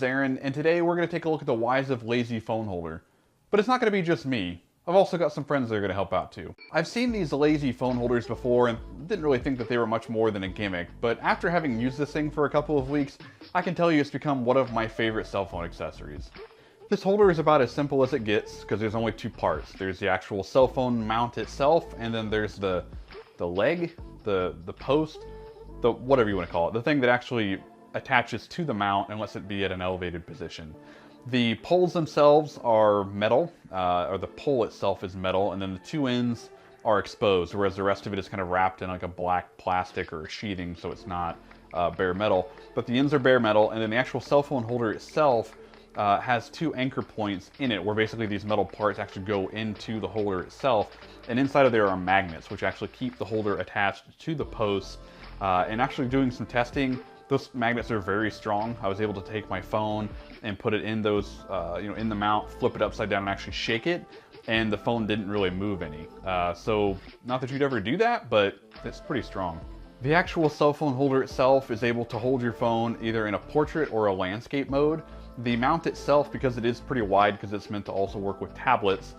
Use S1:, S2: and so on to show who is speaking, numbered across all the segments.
S1: Aaron, and today we're going to take a look at the Wise of Lazy Phone Holder. But it's not going to be just me. I've also got some friends that are going to help out too. I've seen these lazy phone holders before and didn't really think that they were much more than a gimmick, but after having used this thing for a couple of weeks, I can tell you it's become one of my favorite cell phone accessories. This holder is about as simple as it gets because there's only two parts. There's the actual cell phone mount itself, and then there's the leg, the post, the whatever you want to call it, the thing that actually attaches to the mount and lets it be at an elevated position. The poles themselves are metal, or the pole itself is metal, and then the two ends are exposed, whereas the rest of it is kind of wrapped in like a black plastic or a sheathing, so it's not bare metal. But the ends are bare metal, and then the actual cell phone holder itself has two anchor points in it, where basically these metal parts actually go into the holder itself, and inside of there are magnets, which actually keep the holder attached to the posts. And actually doing some testing, those magnets are very strong. I was able to take my phone and put it in those, in the mount, flip it upside down and actually shake it, and the phone didn't really move any. So not that you'd ever do that, but it's pretty strong. The actual cell phone holder itself is able to hold your phone either in a portrait or a landscape mode. The mount itself, because it is pretty wide because it's meant to also work with tablets,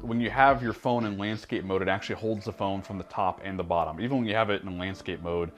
S1: when you have your phone in landscape mode, it actually holds the phone from the top and the bottom. Even when you have it in landscape mode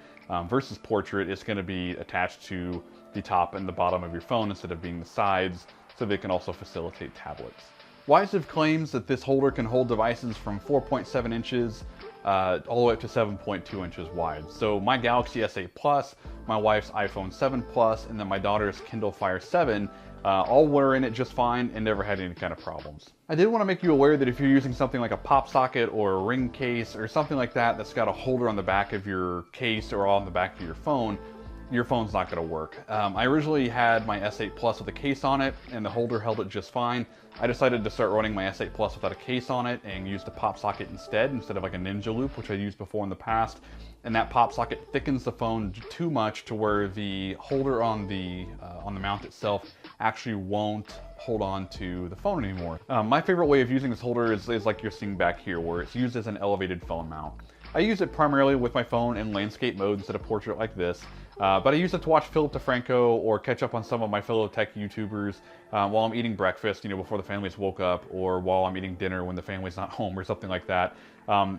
S1: versus portrait, it's going to be attached to the top and the bottom of your phone instead of being the sides, so they can also facilitate tablets. Wisev claims that this holder can hold devices from 4.7 inches all the way up to 7.2 inches wide. So my Galaxy S8 Plus, my wife's iPhone 7 Plus, and then my daughter's Kindle Fire 7 all were in it just fine and never had any kind of problems. I did want to make you aware that if you're using something like a pop socket or a ring case or something like that that's got a holder on the back of your case or on the back of your phone's not going to work. I originally had my S8 Plus with a case on it, and the holder held it just fine. I decided to start running my S8 Plus without a case on it and used a pop socket instead of like a Ninja Loop, which I used before in the past. And that pop socket thickens the phone too much to where the holder on the mount itself actually won't hold on to the phone anymore. My favorite way of using this holder is like you're seeing back here, where it's used as an elevated phone mount. I use it primarily with my phone in landscape mode instead of portrait like this, but I use it to watch Philip DeFranco or catch up on some of my fellow tech YouTubers while I'm eating breakfast, before the family's woke up, or while I'm eating dinner when the family's not home or something like that.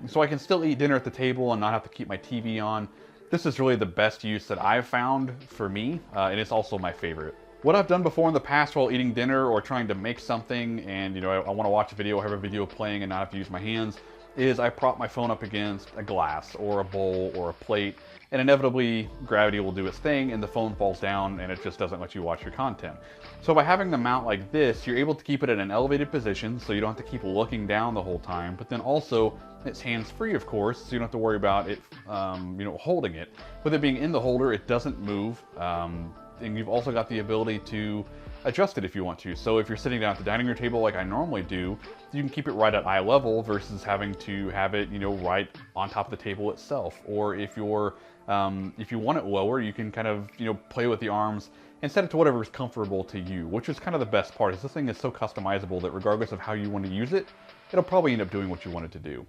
S1: So I can still eat dinner at the table and not have to keep my TV on. This is really the best use that I've found for me, and it's also my favorite. What I've done before in the past while eating dinner or trying to make something and I want to watch a video or have a video playing and not have to use my hands is I prop my phone up against a glass or a bowl or a plate, and inevitably gravity will do its thing and the phone falls down and it just doesn't let you watch your content. So by having the mount like this, you're able to keep it in an elevated position so you don't have to keep looking down the whole time, but then also it's hands-free, of course, so you don't have to worry about it holding it. With it being in the holder, it doesn't move, and you've also got the ability to adjust it if you want to. So if you're sitting down at the dining room table like I normally do, you can keep it right at eye level versus having to have it, right on top of the table itself. Or if you're, if you want it lower, you can kind of, play with the arms and set it to whatever is comfortable to you, which is kind of the best part. Is this thing is so customizable that regardless of how you want to use it, it'll probably end up doing what you want it to do.